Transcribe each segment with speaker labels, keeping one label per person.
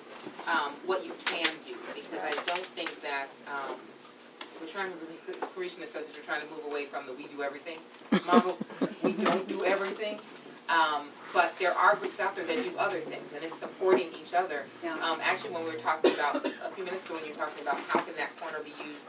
Speaker 1: discussing what you can do, because I don't think that we're trying to really, Carisha says that you're trying to move away from the we do everything model. We don't do everything. But there are groups out there that do other things, and it's supporting each other.
Speaker 2: Yeah.
Speaker 1: Actually, when we were talking about, a few minutes ago, when you were talking about how can that corner be used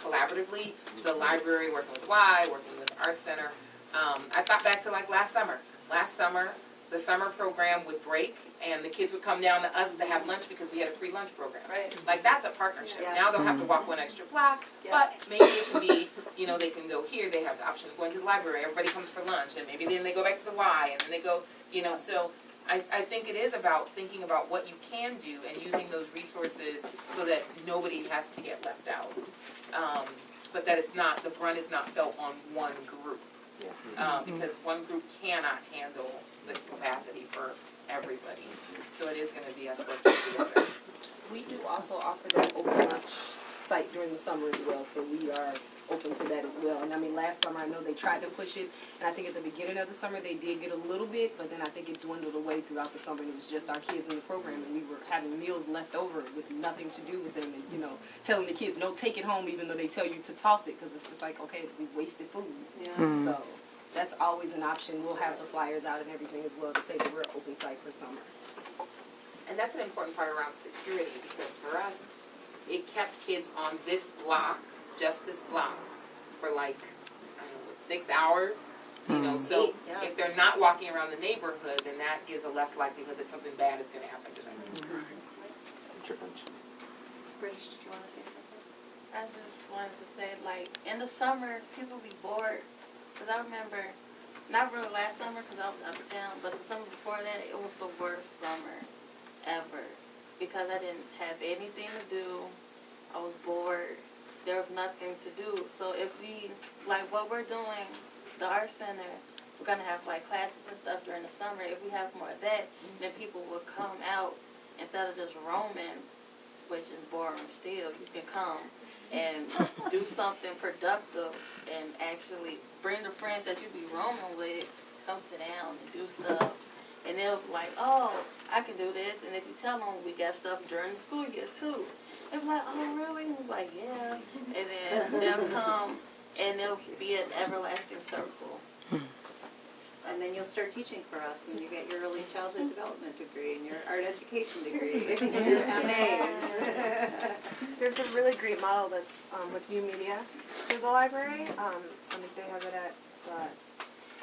Speaker 1: collaboratively, the library working with Y, working with the Art Center, I thought back to like last summer. Last summer, the summer program would break, and the kids would come down to us to have lunch because we had a free lunch program.
Speaker 2: Right.
Speaker 1: Like, that's a partnership.
Speaker 2: Yeah.
Speaker 1: Now they'll have to walk one extra block,
Speaker 2: Yeah.
Speaker 1: but maybe it can be, you know, they can go here, they have the option of going to the library, everybody comes for lunch, and maybe then they go back to the Y, and then they go, you know, so I think it is about thinking about what you can do and using those resources so that nobody has to get left out. But that it's not, the brunt is not felt on one group. Because one group cannot handle the capacity for everybody. So it is going to be us working together.
Speaker 3: We do also offer that open lunch site during the summer as well, so we are open to that as well. And I mean, last summer I know they tried to push it, and I think at the beginning of the summer they did get a little bit, but then I think it dwindled away throughout the summer, and it was just our kids in the program, and we were having meals left over with nothing to do with them, and, you know, telling the kids, no, take it home, even though they tell you to toss it, because it's just like, okay, we wasted food.
Speaker 2: Yeah.
Speaker 3: So that's always an option. We'll have the flyers out and everything as well to say that we're an open site for summer.
Speaker 1: And that's an important part around security, because for us, it kept kids on this block, just this block, for like, I don't know, 6 hours. You know, so
Speaker 2: Yeah.
Speaker 1: if they're not walking around the neighborhood, then that gives a less likelihood that something bad is going to happen to them.
Speaker 2: British, did you want to say something?
Speaker 4: I just wanted to say, like, in the summer, people be bored. Because I remember, not really last summer because I was up and down, but the summer before that, it was the worst summer ever. Because I didn't have anything to do. I was bored. There was nothing to do. So if we, like what we're doing, the Art Center, we're going to have like classes and stuff during the summer. If we have more of that, then people will come out instead of just roaming, which is boring still. You can come and do something productive and actually bring the friends that you be roaming with, come sit down and do stuff. And they'll be like, oh, I can do this. And if you tell them we got stuff during the school year too, it's like, oh, really? I'm like, yeah. And then they'll come and they'll be an everlasting circle.
Speaker 2: And then you'll start teaching for us when you get your early childhood development degree and your art education degree and your MAs.
Speaker 5: There's a really great model that's with New Media through the library. I think they have it at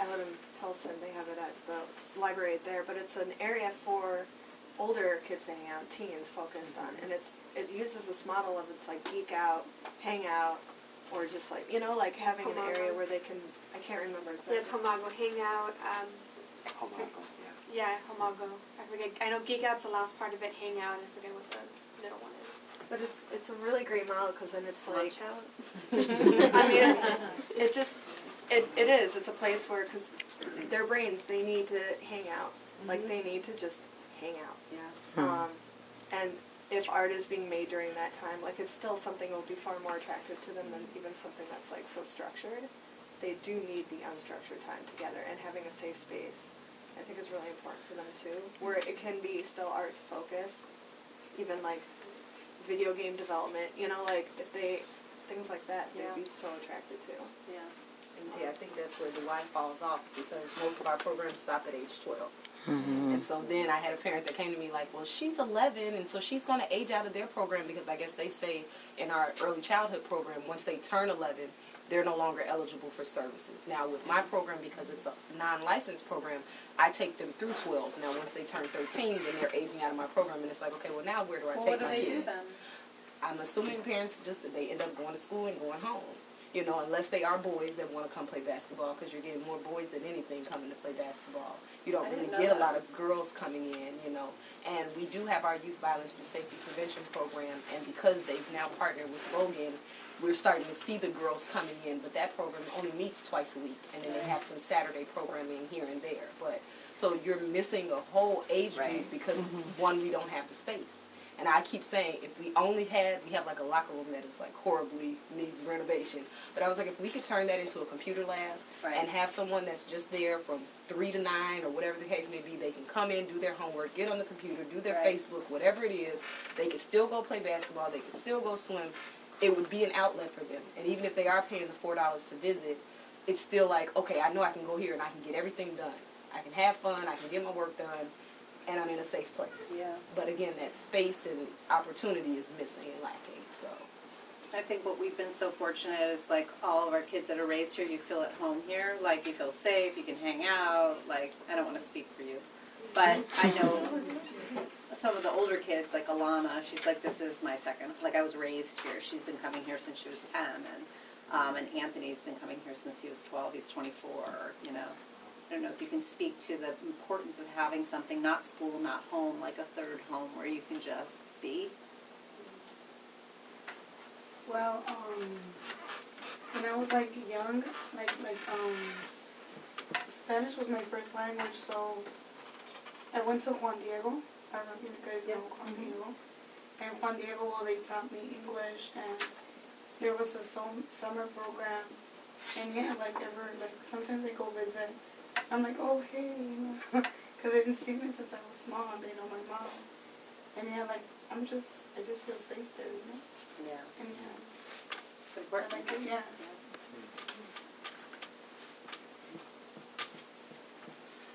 Speaker 5: Ellen and Pilsen. They have it at the library there, but it's an area for older kids to hang out, teens focused on, and it uses this model of it's like geek out, hang out, or just like, you know, like having an area where they can, I can't remember exactly.
Speaker 6: Yeah, it's Homago, hang out.
Speaker 7: Homago,
Speaker 6: Yeah, Homago. I forget. I know geek out's the last part of it. Hang out. I forget what the middle one is.
Speaker 5: But it's a really great model because then it's like,
Speaker 2: Lunch out?
Speaker 5: I mean, it just, it is. It's a place where, because their brains, they need to hang out. Like, they need to just hang out.
Speaker 2: Yeah.
Speaker 5: And if art is being made during that time, like, it's still something that will be far more attractive to them than even something that's, like, so structured. They do need the unstructured time together, and having a safe space, I think, is really important for them, too, where it can be still arts focused, even, like, video game development, you know, like, if they, things like that, they'd be so attracted to.
Speaker 2: Yeah.
Speaker 3: And see, I think that's where the Y falls off, because most of our programs stop at age 12. And so then I had a parent that came to me like, well, she's 11, and so she's going to age out of their program, because I guess they say in our early childhood program, once they turn 11, they're no longer eligible for services. Now, with my program, because it's a non-licensed program, I take them through 12. Now, once they turn 13, then they're aging out of my program, and it's like, okay, well, now where do I take my kid?
Speaker 2: What do they do then?
Speaker 3: I'm assuming parents just, they end up going to school and going home. You know, unless they are boys that want to come play basketball, because you're getting more boys than anything coming to play basketball. You don't really get a lot of girls coming in, you know. And we do have our youth violence and safety prevention program, and because they've now partnered with Bogan, we're starting to see the girls coming in, but that program only meets twice a week, and then they have some Saturday programming here and there. But so you're missing a whole age group because, one, we don't have the space. And I keep saying, if we have like a locker room that is like horribly needs renovation. But I was like, if we could turn that into a computer lab and have someone that's just there from 3 to 9 or whatever the case may be, they can come in, do their homework, get on the computer, do their Facebook, whatever it is. They can still go play basketball. They can still go swim. It would be an outlet for them. And even if they are paying the $4 to visit, it's still like, okay, I know I can go here and I can get everything done. I can have fun. I can get my work done. And I'm in a safe place.
Speaker 2: Yeah.
Speaker 3: But again, that space and opportunity is missing and lacking. So
Speaker 2: I think what we've been so fortunate is like all of our kids that are raised here, you feel at home here, like you feel safe, you can hang out, like I don't want to speak for you, but I know some of the older kids, like Alana, she's like, this is my second, like I was raised here, she's been coming here since she was 10, and Anthony's been coming here since he was 12, he's 24, you know. I don't know if you can speak to the importance of having something, not school, not home, like a third home where you can just be.
Speaker 8: Well, when I was like young, Spanish was my first language, so I went to Juan Diego. I don't know if you guys know Juan Diego. And Juan Diego, well, they taught me English, and there was a summer program. And yeah, sometimes I go visit. I'm like, oh, hey, you know, because they didn't see me since I was small, and they know my mom. And yeah, I just feel safe there, you know?
Speaker 2: Yeah.
Speaker 8: And yeah.
Speaker 2: It's important.
Speaker 8: I like it, yeah.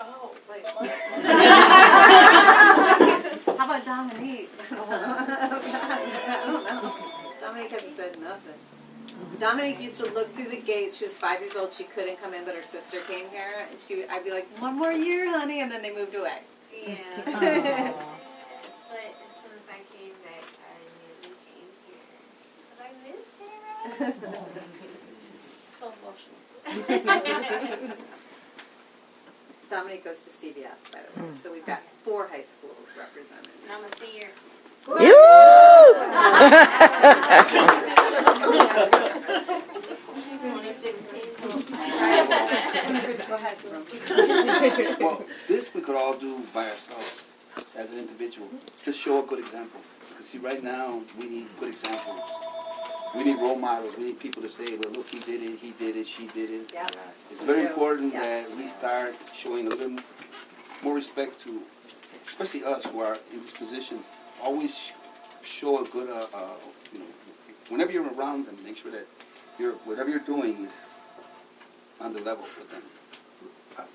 Speaker 6: Oh, wait, what?
Speaker 2: How about Dominique? I don't know. Dominique hasn't said nothing. Dominique used to look through the gates. She was 5 years old. She couldn't come in, but her sister came here, and I'd be like, 1 more year, honey, and then they moved away.
Speaker 9: Yeah. But as soon as I came back, I immediately came here. Because I miss Sarah.
Speaker 4: So emotional.
Speaker 2: Dominique goes to CVS, by the way. So we've got 4 high schools represented.
Speaker 9: And I'm a senior.
Speaker 2: Go ahead, Jerome.
Speaker 7: Well, this we could all do by ourselves as an individual. Just show a good example. Because see, right now, we need good examples. We need role models. We need people to say, well, look, he did it, she did it.
Speaker 2: Yeah.
Speaker 7: It's very important
Speaker 2: Yes.
Speaker 7: that we start showing a little more respect to, especially us who are in this position. Always show a good, you know, whenever you're around them, make sure that whatever you're doing is on the level with them.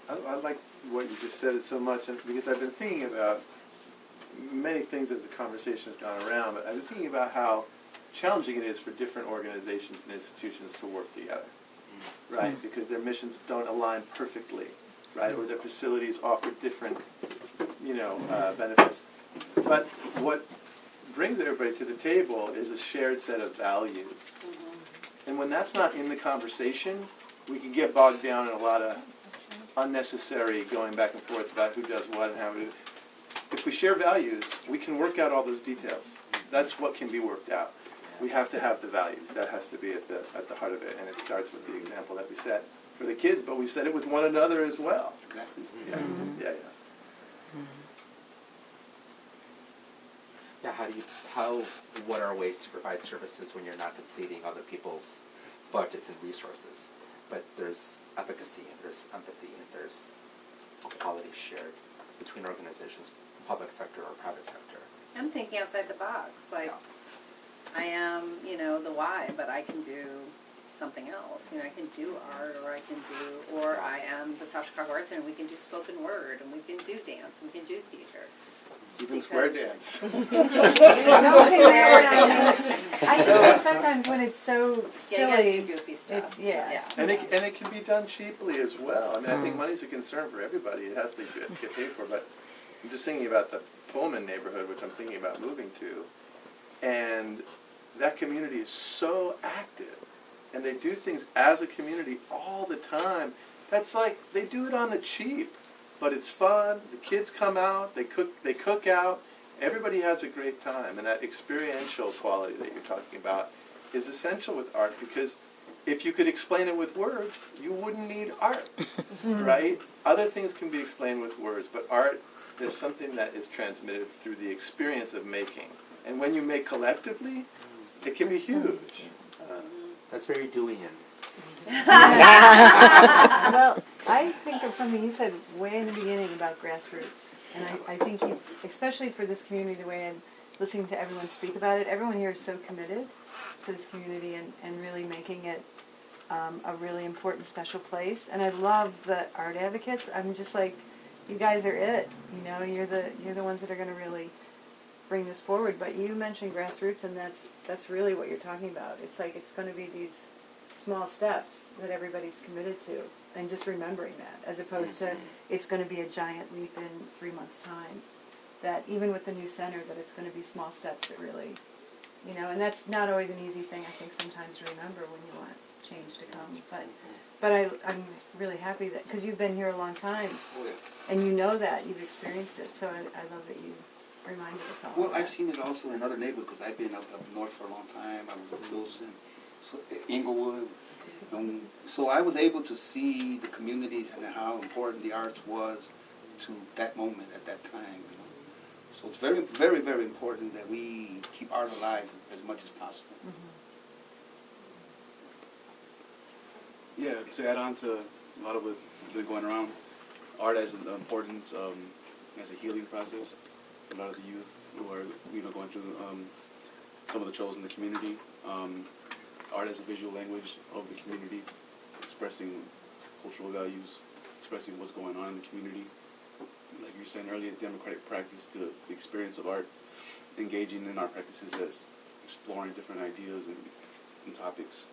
Speaker 10: I like what you just said it so much, because I've been thinking about many things as the conversation has gone around, but I've been thinking about how challenging it is for different organizations and institutions to work together, right? Because their missions don't align perfectly, right? Or their facilities offer different, you know, benefits. But what brings everybody to the table is a shared set of values. And when that's not in the conversation, we can get bogged down in a lot of unnecessary going back and forth about who does what and how we do it. If we share values, we can work out all those details. That's what can be worked out. We have to have the values. That has to be at the heart of it, and it starts with the example that we set for the kids, but we set it with one another as well.
Speaker 7: Exactly.
Speaker 10: Yeah.
Speaker 11: Yeah, what are ways to provide services when you're not depleting other people's budgets and resources? But there's efficacy, and there's empathy, and there's quality shared between organizations, public sector or private sector.
Speaker 2: I'm thinking outside the box. Like, I am, you know, the why, but I can do something else. You know, I can do art, or I am the South Chicago Arts Center, and we can do spoken word, and we can do dance, and we can do theater.
Speaker 10: Even square dance.
Speaker 12: I just think sometimes when it's so silly,
Speaker 2: goofy stuff.
Speaker 12: Yeah.
Speaker 10: And it can be done cheaply as well. I mean, I think money's a concern for everybody. It has to get paid for. But I'm just thinking about the Pullman neighborhood, which I'm thinking about moving to, and that community is so active, and they do things as a community all the time. That's like they do it on the cheap. But it's fun. The kids come out. They cook out. Everybody has a great time, and that experiential quality that you're talking about is essential with art, because if you could explain it with words, you wouldn't need art, right? Other things can be explained with words, but art, there's something that is transmitted through the experience of making, And when you make collectively, it can be huge.
Speaker 11: That's very Deweyan.
Speaker 12: Well, I think of something you said way in the beginning about grassroots. And I think you, especially for this community, the way I'm listening to everyone speak about it, everyone here is so committed to this community and really making it a really important, special place. And I love the art advocates. I'm just like, you guys are it. You know, you're the ones that are going to really bring this forward. But you mentioned grassroots, and that's really what you're talking about. It's like it's going to be these small steps that everybody's committed to, and just remembering that, as opposed to it's going to be a giant leap in 3 months' time. That even with the new center, that it's going to be small steps that really, you know, and that's not always an easy thing, I think, sometimes to remember when you want change to come. But I'm really happy that, because you've been here a long time,
Speaker 7: Oh, yeah.
Speaker 12: and you know that, you've experienced it, so I love that you reminded us all
Speaker 7: Well,
Speaker 12: of that.
Speaker 7: I've seen it also in other neighborhoods, because I've been up north for a long time. I was in Wilson, Inglewood. So I was able to see the communities and how important the arts was to that moment at that time. You know? So it's very, very, very important that we keep art alive as much as possible.
Speaker 13: Yeah, to add on to a lot of what's been going around, art has an importance as a healing process. A lot of the youth who are going through some of the troubles in the community. Art as a visual language of the community, expressing cultural values, expressing what's going on in the community. Like you were saying earlier, democratic practice to the experience of art, engaging in art practices as exploring different ideas and topics.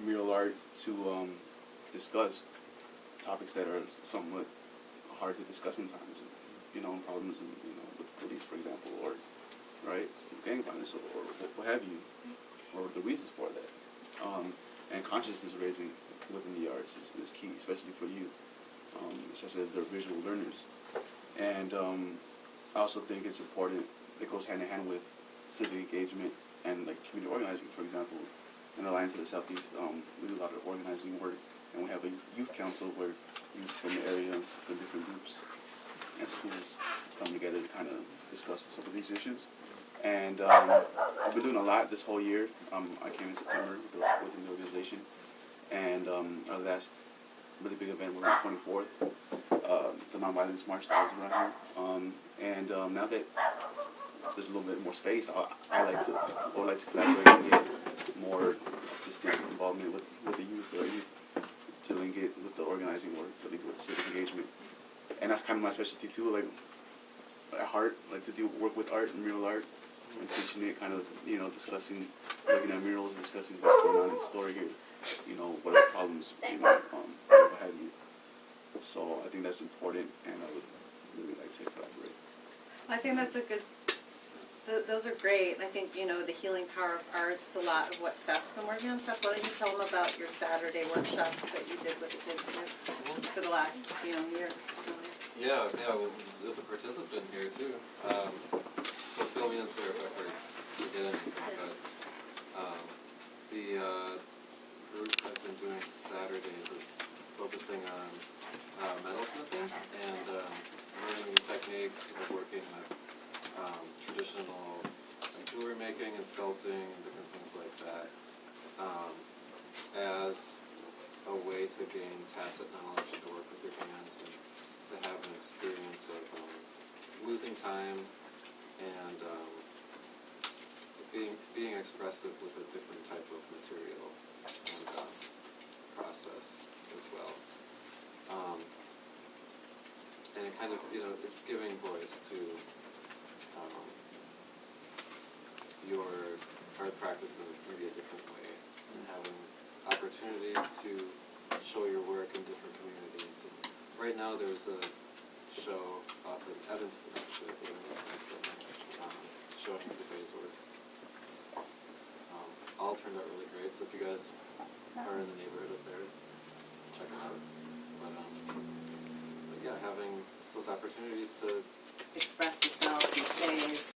Speaker 13: Mural art to discuss topics that are somewhat hard to discuss sometimes. You know, problems with the police, for example, or right, gang violence, or what have you, or the reasons for that. And consciousness raising within the arts is key, especially for youth, especially as they're visual learners. And I also think it's important. It goes hand in hand with civic engagement and like community organizing. For example, in the Alliance of the Southeast, we do a lot of organizing work, and we have a youth council where youth from the area, from different groups and schools come together to kind of discuss some of these issues. And I've been doing a lot this whole year. I came in September within the organization, and our last really big event was on the 24th, the Nonviolence March that was around here. And now that there's a little bit more space, I would like to collaborate and get more artistic involvement with the youth, to link it with the organizing work, to link it with civic engagement. And that's kind of my specialty too, like at heart, like to do work with art and mural art, and teaching it, kind of, discussing, looking at murals, discussing what's going on in the story here, what are the problems, what have you. So I think that's important, and I would really like to collaborate.
Speaker 2: I think that's a good, those are great. I think, the healing power of art, it's a lot of what Seth's been working on. Seth, why don't you tell them about your Saturday workshops that you did with the kids here for the last, year?
Speaker 14: Yeah, well, there's a participant here too. So fill me in, sir, if I forget anything. But the group I've been doing Saturdays is focusing on metalsmithing and learning new techniques of working with traditional jewelry making and sculpting and different things like that, as a way to gain tacit knowledge and to work with your hands and to have an experience of losing time and being expressive with a different type of material and process as well. And it kind of, it's giving voice to your art practice in maybe a different way, and having opportunities to show your work in different communities. And right now there's a show up in Evanston, actually, at the Evanston Art Center, showing everybody's work. All turned out really great, so if you guys are in the neighborhood up there, check it out. But yeah, having those opportunities to
Speaker 2: Express yourself and say